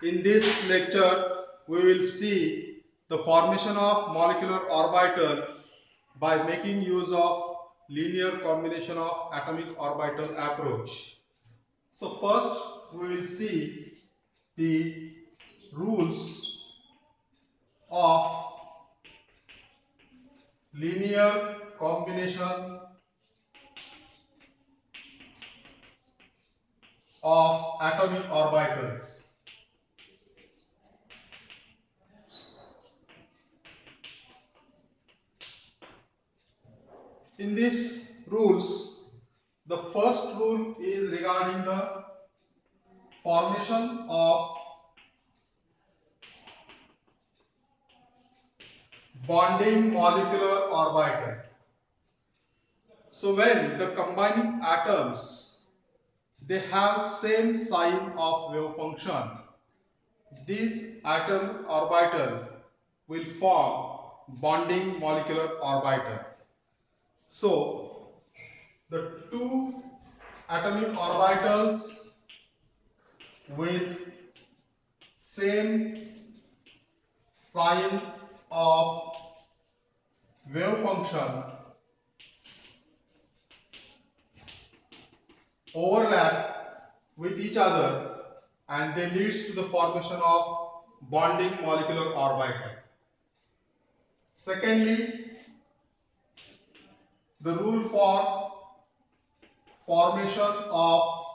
In this lecture, we will see the formation of molecular orbital by making use of linear combination of atomic orbital approach. So first, we will see the rules of linear combination of atomic orbitals. In these rules, the first rule is regarding the formation of bonding molecular orbital. So when the combining atoms, they have same sign of wave function, these atom orbital will form bonding molecular orbital. So the two atomic orbitals with same sign of wave function overlap with each other and they leads to the formation of bonding molecular orbital. Secondly, the rule for formation of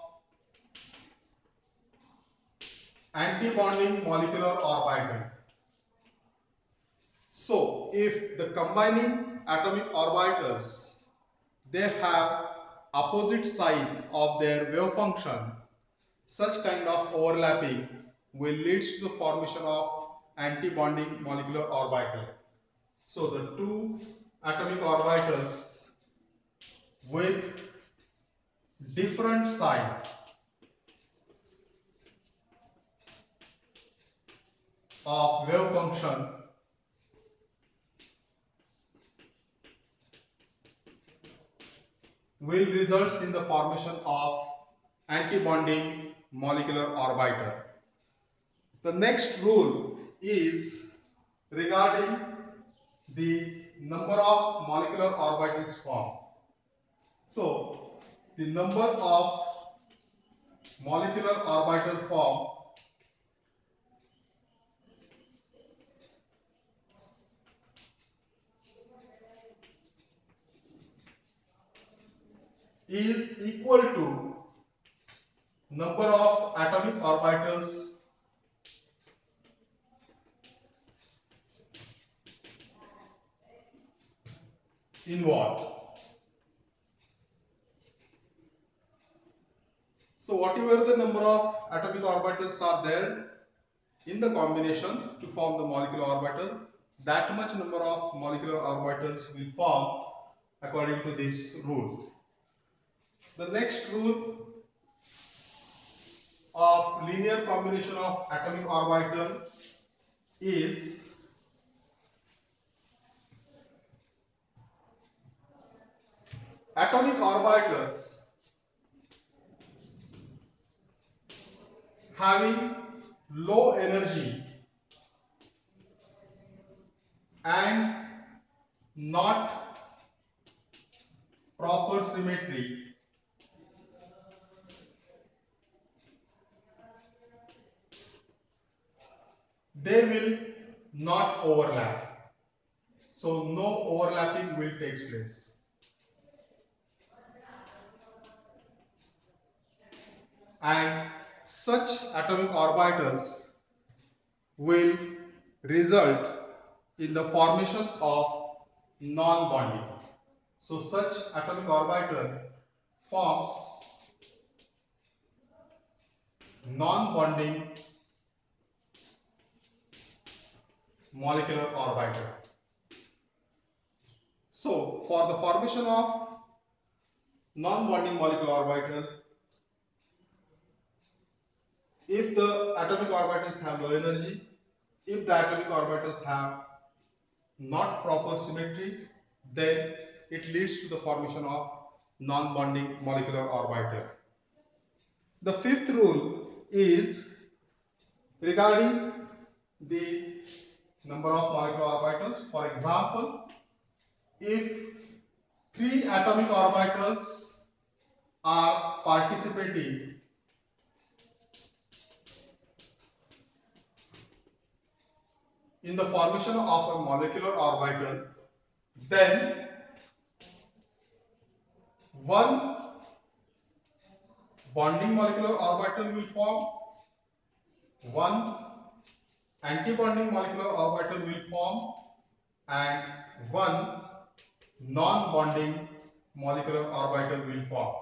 antibonding molecular orbital. So, if the combining atomic orbitals, they have opposite sign of their wave function, such kind of overlapping will lead to the formation of antibonding molecular orbital. So, the two atomic orbitals with different sign of wave function will result in the formation of antibonding molecular orbital. The next rule is regarding the number of molecular orbitals formed. So, the number of molecular orbital formed is equal to number of atomic orbitals involved. So whatever the number of atomic orbitals are there in the combination to form the molecular orbital, that much number of molecular orbitals will form according to this rule. The next rule of linear combination of atomic orbital is atomic orbitals having low energy and not proper symmetry they will not overlap. So no overlapping will take place. And such atomic orbitals will result in the formation of non-bonding. So such atomic orbital forms non-bonding molecular orbital. So for the formation of non-bonding molecular orbital, if the atomic orbitals have low energy, if the atomic orbitals have not proper symmetry, then it leads to the formation of non-bonding molecular orbital. The fifth rule is regarding the number of molecular orbitals. For example, if 3 atomic orbitals are participating in the formation of a molecular orbital, then one bonding molecular orbital will form, one antibonding molecular orbital will form, and one non-bonding molecular orbital will form.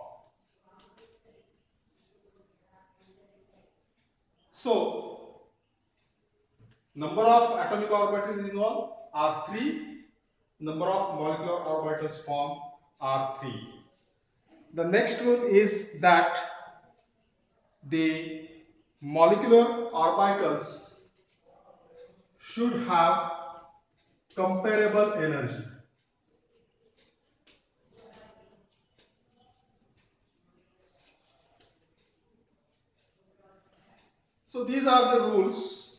So, number of atomic orbitals involved are 3, number of molecular orbitals formed are 3. The next one is that the molecular orbitals should have comparable energy. So these are the rules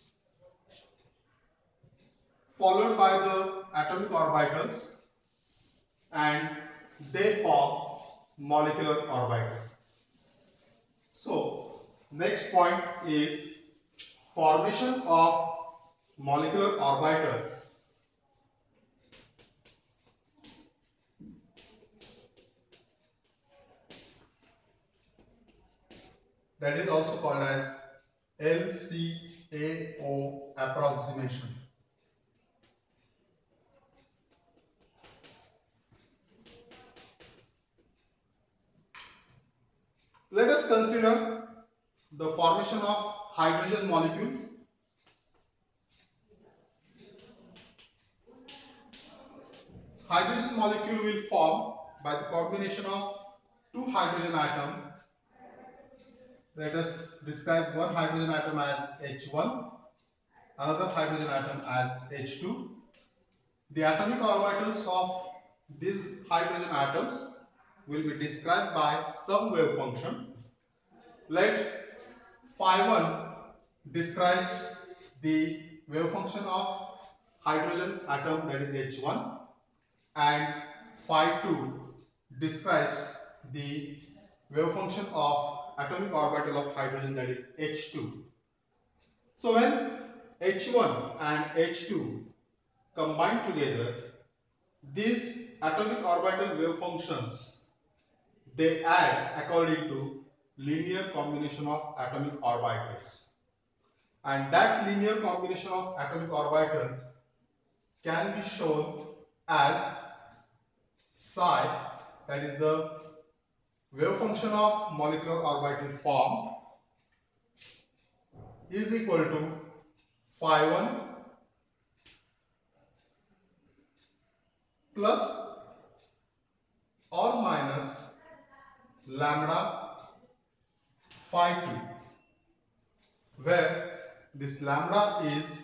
followed by the atomic orbitals and they form molecular orbital. So next point is formation of molecular orbital. That is also called as LCAO approximation. Let us consider the formation of hydrogen molecule. Hydrogen molecule will form by the combination of 2 hydrogen atoms. Let us describe one hydrogen atom as H1, another hydrogen atom as H2. The atomic orbitals of these hydrogen atoms will be described by some wave function. Let phi 1 describes the wave function of hydrogen atom, that is H1, and phi 2 describes the wave function of atomic orbital of hydrogen, that is H2. So when H1 and H2 combine together, these atomic orbital wave functions, they add according to linear combination of atomic orbitals, and that linear combination of atomic orbital can be shown as psi, that is the wave function of molecular orbital form, is equal to phi 1 plus or minus lambda phi 2, where this lambda is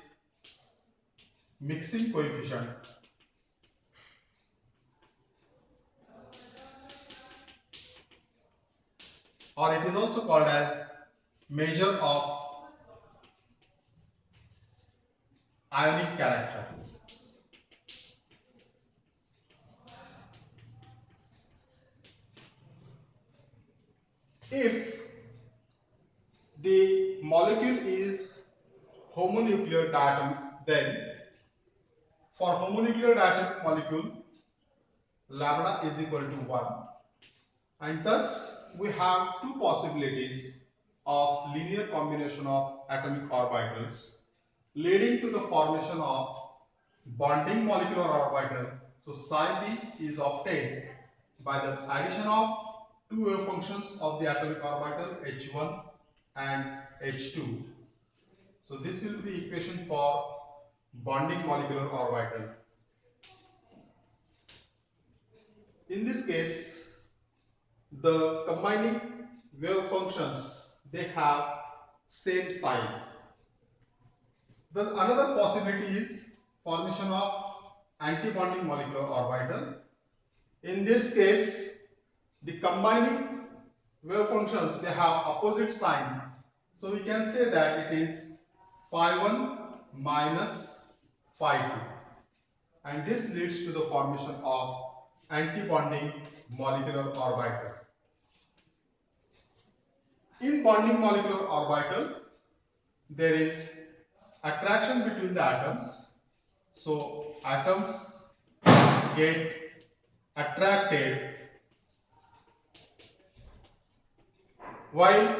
mixing coefficient, or it is also called as measure of ionic character. If the molecule is homonuclear diatomic, then for homonuclear diatomic molecule, lambda is equal to 1, and thus we have two possibilities of linear combination of atomic orbitals leading to the formation of bonding molecular orbital. So psi b is obtained by the addition of two wave functions of the atomic orbital H1 and H2. So this will be the equation for bonding molecular orbital. In this case, the combining wave functions, they have same sign. The another possibility is formation of antibonding molecular orbital. In this case, the combining wave functions, they have opposite sign. So we can say that it is phi 1 minus phi 2, and this leads to the formation of antibonding molecular orbital. In bonding molecular orbital, there is attraction between the atoms. So atoms get attracted, while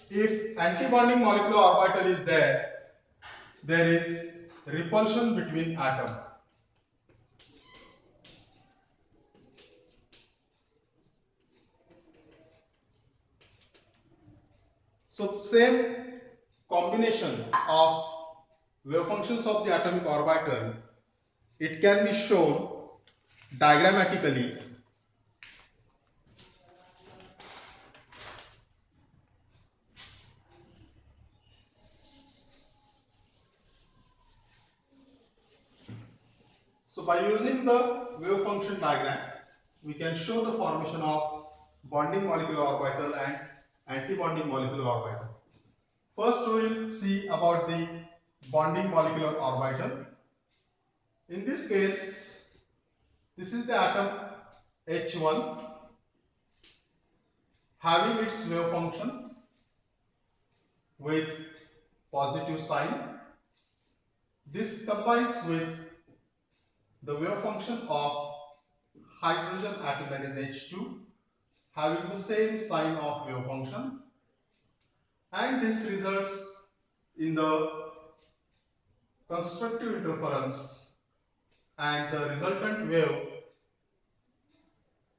if antibonding molecular orbital is there, there is repulsion between atoms. So same combination of wave functions of the atomic orbital, it can be shown diagrammatically. So by using the wave function diagram, we can show the formation of bonding molecular orbital and antibonding molecular orbital. First we will see about the bonding molecular orbital. In this case, this is the atom H1 having its wave function with positive sign. This combines with the wave function of hydrogen atom, that is H2, having the same sign of wave function, and this results in the constructive interference, and the resultant wave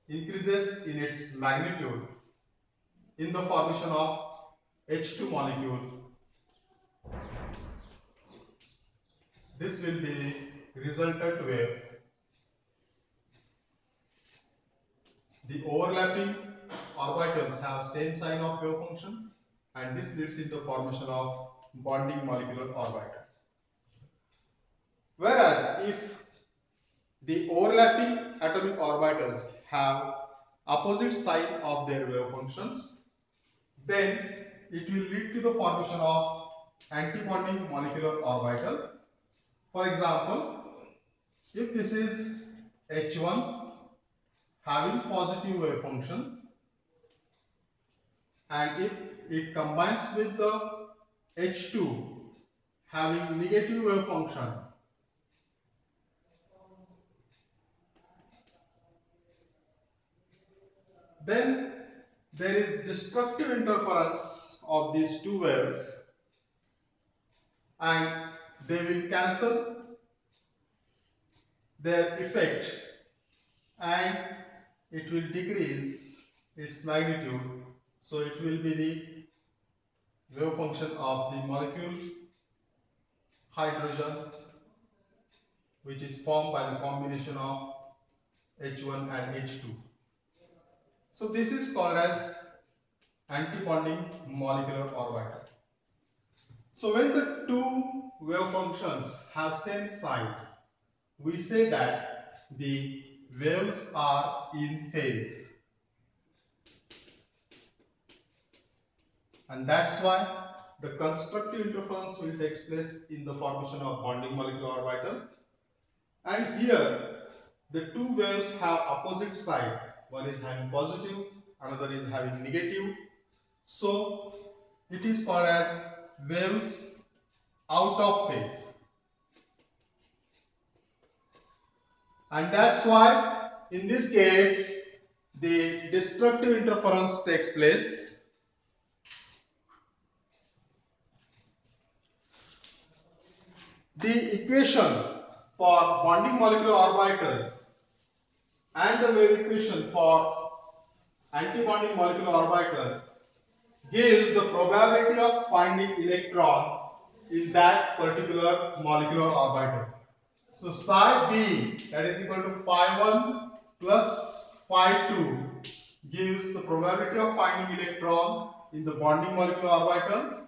increases in its magnitude in the formation of H2 molecule. This will be the resultant wave. The overlapping orbitals have same sign of wave function, and this leads in the formation of bonding molecular orbital. Whereas if the overlapping atomic orbitals have opposite sign of their wave functions, then it will lead to the formation of antibonding molecular orbital. For example, if this is H1 having positive wave function, and if it combines with the H2 having negative wave function, then there is destructive interference of these two waves, and they will cancel their effect, and it will decrease its magnitude. So it will be the wave function of the molecule hydrogen, which is formed by the combination of H1 and H2. So this is called as antibonding molecular orbital. So when the two wave functions have same sign, we say that the waves are in phase. And that's why the constructive interference will take place in the formation of bonding molecular orbital. And here the two waves have opposite side. One is having positive, another is having negative. So it is called as waves out of phase. And that's why in this case the destructive interference takes place. The equation for bonding molecular orbital and the wave equation for antibonding molecular orbital gives the probability of finding electron in that particular molecular orbital. So psi b, that is equal to phi 1 plus phi 2, gives the probability of finding electron in the bonding molecular orbital,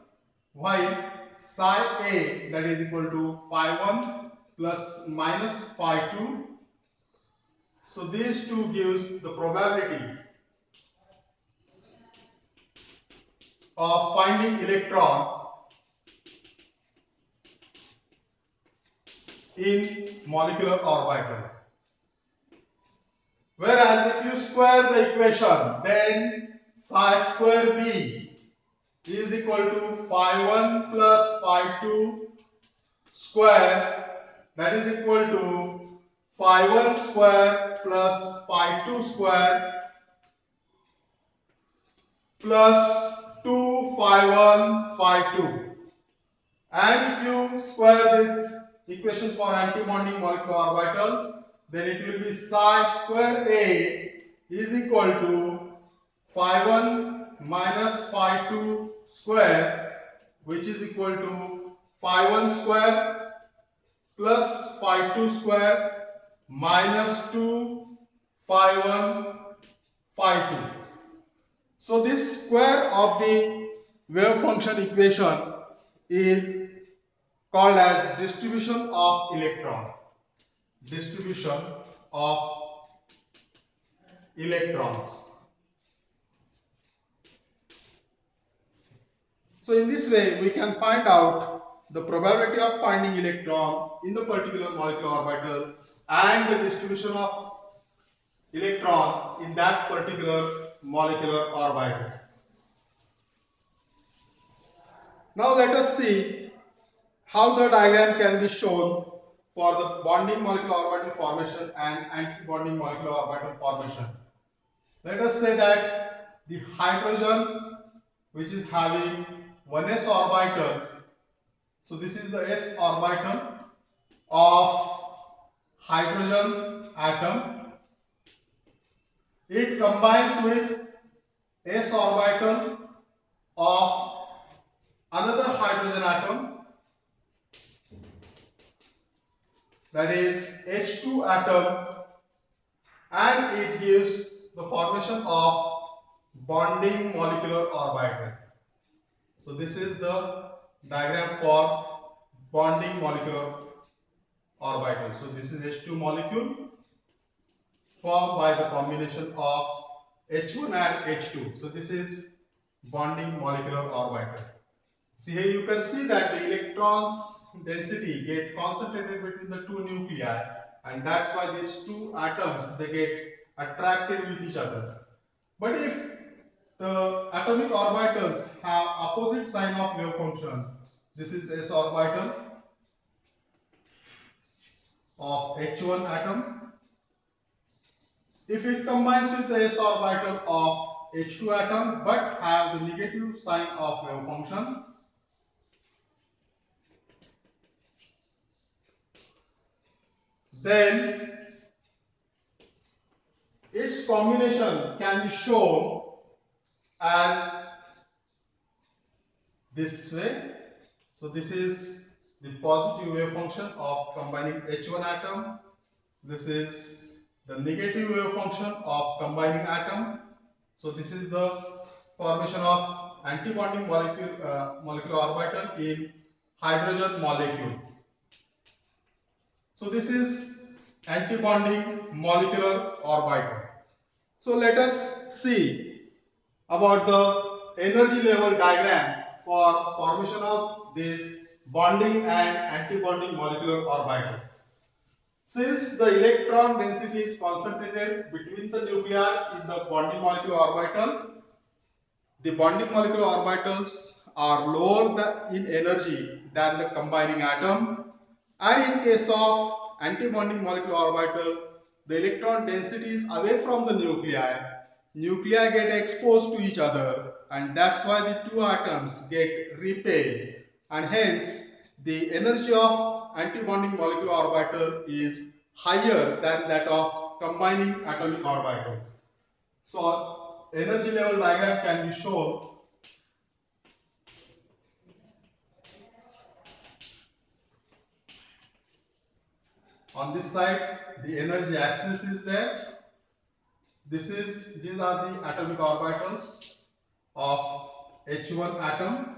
while psi a, that is equal to phi 1 plus minus phi 2. So these two gives the probability of finding electron in molecular orbital. Whereas if you square the equation, then psi square b is equal to phi 1 plus phi 2 square, that is equal to phi 1 square plus phi 2 square plus 2 phi 1 phi 2. And if you square this equation for antibonding molecular orbital, then it will be psi square A is equal to phi 1 minus phi 2 square, which is equal to phi 1 square plus phi 2 square minus 2 phi 1 phi 2. So this square of the wave function equation is called as distribution of electron. Distribution of electrons. So in this way we can find out the probability of finding electron in the particular molecular orbital and the distribution of electron in that particular molecular orbital. Now let us see how the diagram can be shown for the bonding molecular orbital formation and anti-bonding molecular orbital formation. Let us say that the hydrogen, which is having 1s orbital, so this is the s orbital of hydrogen atom. It combines with s orbital of another hydrogen atom, that is H2 atom, and it gives the formation of bonding molecular orbital. So this is the diagram for bonding molecular orbital. So this is H2 molecule formed by the combination of H1 and H2. So this is bonding molecular orbital. See here you can see that the electrons density get concentrated between the two nuclei, and that's why these two atoms they get attracted with each other. But if the atomic orbitals have opposite sign of wave function, this is s orbital of H1 atom. If it combines with the s orbital of H2 atom but have the negative sign of wave function, then its combination can be shown as this way. So this is the positive wave function of combining H1 atom. This is the negative wave function of combining atom. So this is the formation of antibonding molecular orbital in hydrogen molecule. So this is antibonding molecular orbital. So let us see about the energy level diagram for formation of this bonding and antibonding molecular orbital. Since the electron density is concentrated between the nuclei in the bonding molecular orbital, the bonding molecular orbitals are lower in energy than the combining atom, and in case of antibonding molecular orbital, the electron density is away from the nuclei. Nuclei get exposed to each other, and that's why the two atoms get repelled, and hence the energy of antibonding molecular orbital is higher than that of combining atomic orbitals. So energy level diagram can be shown on this side. The energy axis is there. These are the atomic orbitals of H1 atom.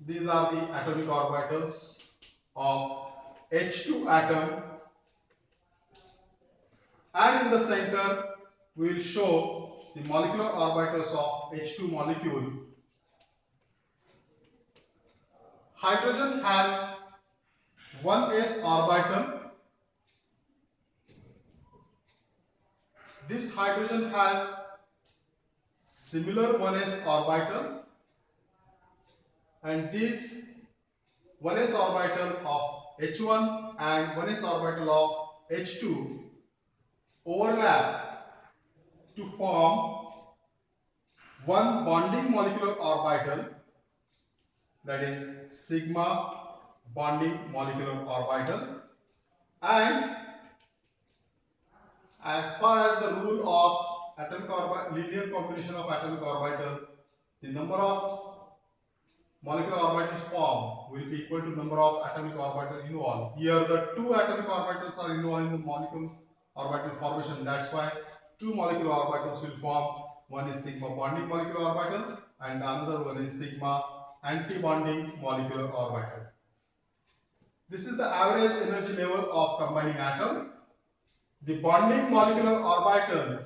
These are the atomic orbitals of H2 atom, and in the center we will show the molecular orbitals of H2 molecule. Hydrogen has 1s orbital. This hydrogen has similar 1s orbital, and this 1s orbital of H1 and 1s orbital of H2 overlap to form one bonding molecular orbital, that is sigma bonding molecular orbital. And as far as the rule of linear combination of atomic orbital, the number of molecular orbitals formed will be equal to number of atomic orbitals involved. Here the two atomic orbitals are involved in the molecule orbital formation. That's why two molecular orbitals will form. One is sigma bonding molecular orbital and another one is sigma anti-bonding molecular orbital. This is the average energy level of combining atom. The bonding molecular orbital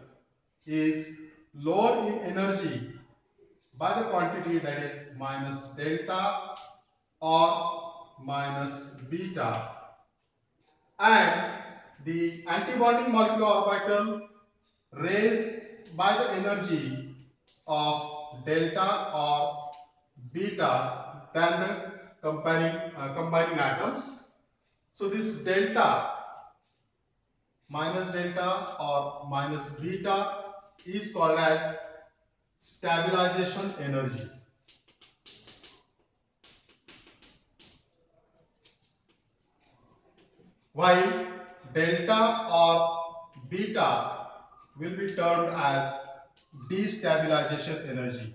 is lower in energy by the quantity, that is minus delta or minus beta, and the antibonding molecular orbital raised by the energy of delta or beta than the combining atoms. So this delta, minus delta or minus beta, is called as stabilization energy. While delta or beta will be termed as destabilization energy.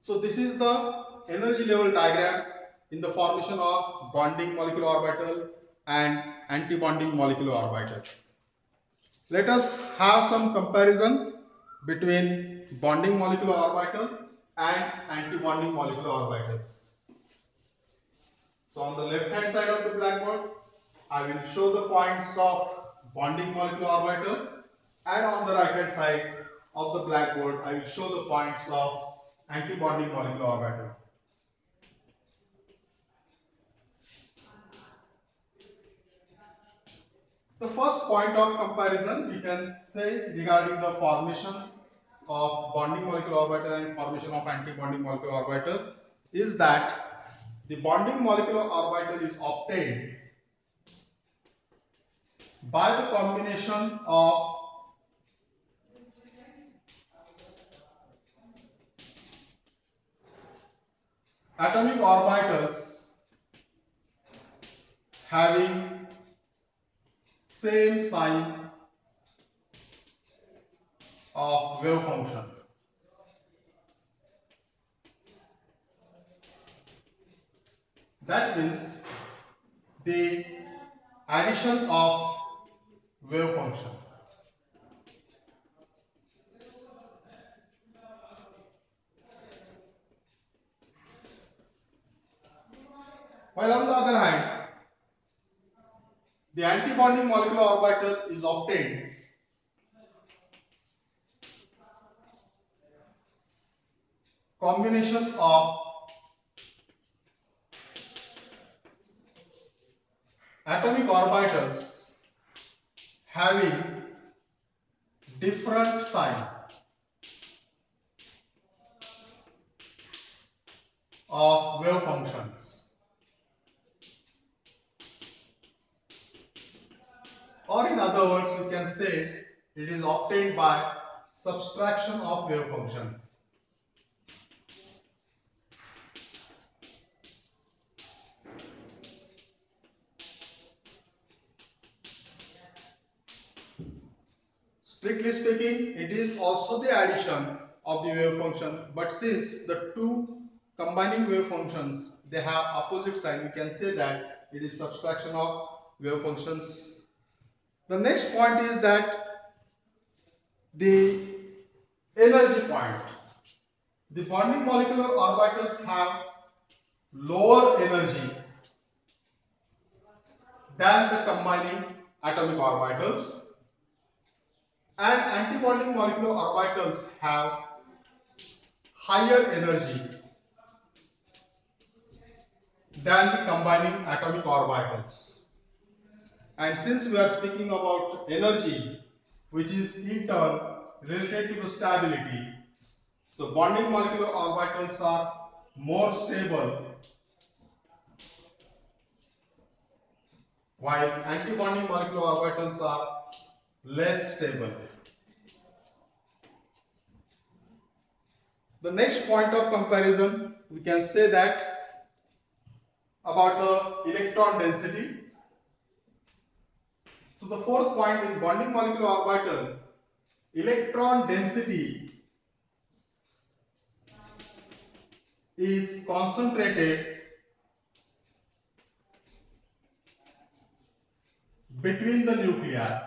So this is the energy level diagram in the formation of bonding molecular orbital and anti-bonding molecular orbital. Let us have some comparison between bonding molecular orbital and anti-bonding molecular orbital. So on the left hand side of the blackboard, I will show the points of bonding molecular orbital, and on the right hand side of the blackboard, I will show the points of anti-bonding molecular orbital. The first point of comparison we can say regarding the formation of bonding molecular orbital and formation of anti-bonding molecular orbital is that the bonding molecular orbital is obtained by the combination of atomic orbitals having same sign of wave function. That means the addition of wave function. While on the other hand, the antibonding molecular orbital is obtained combination of atomic orbitals having different sign of wave functions, or in other words we can say it is obtained by subtraction of wave function. Strictly speaking, it is also the addition of the wave function, but since the two combining wave functions they have opposite sign, we can say that it is subtraction of wave functions. The next point is that the energy point. The bonding molecular orbitals have lower energy than the combining atomic orbitals. And antibonding molecular orbitals have higher energy than the combining atomic orbitals. And since we are speaking about energy, which is in turn related to the stability, so bonding molecular orbitals are more stable while antibonding molecular orbitals are less stable. The next point of comparison, we can say that about the electron density. So the fourth point in bonding molecular orbital, electron density is concentrated between the nuclei.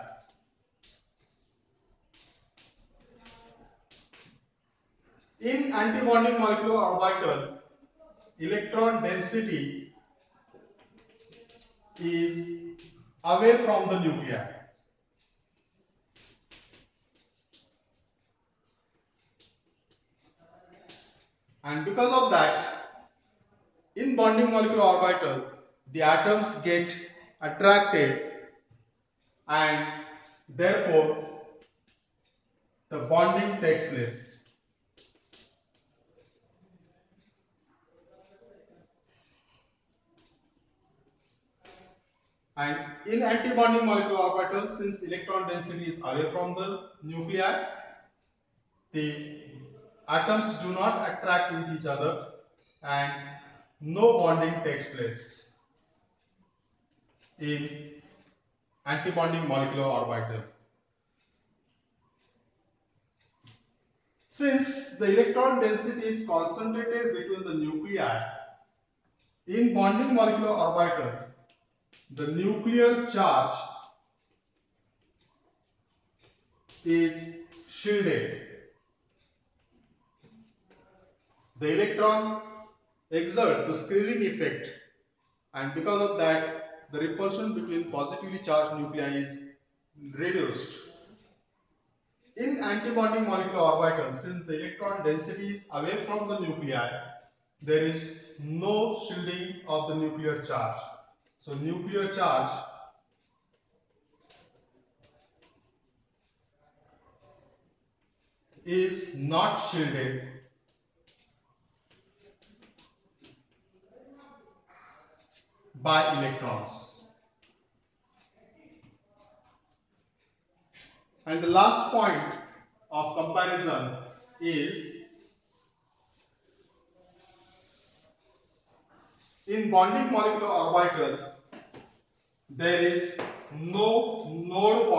In antibonding molecular orbital, electron density is away from the nuclei. And because of that, in bonding molecular orbital, the atoms get attracted and therefore the bonding takes place. And in antibonding molecular orbitals, since electron density is away from the nuclei, the atoms do not attract with each other and no bonding takes place in antibonding molecular orbital. Since the electron density is concentrated between the nuclei, in bonding molecular orbital, the nuclear charge is shielded. The electron exerts the screening effect, and because of that, the repulsion between positively charged nuclei is reduced. In antibonding molecular orbitals, since the electron density is away from the nuclei, there is no shielding of the nuclear charge. So nuclear charge is not shielded by electrons. And the last point of comparison is in bonding molecular orbital, there is no node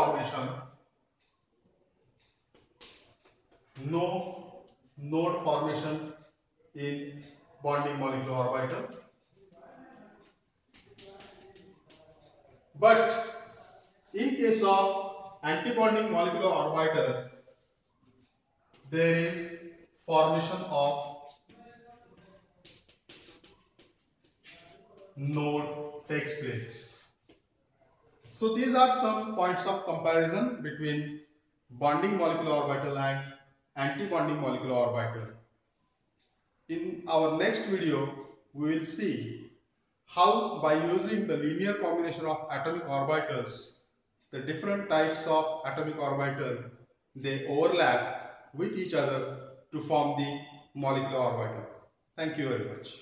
formation, in bonding molecular orbital. But in case of antibonding molecular orbital, there is formation of node takes place. So these are some points of comparison between bonding molecular orbital and antibonding molecular orbital. In our next video, we will see how by using the linear combination of atomic orbitals, the different types of atomic orbital, they overlap with each other to form the molecular orbital. Thank you very much.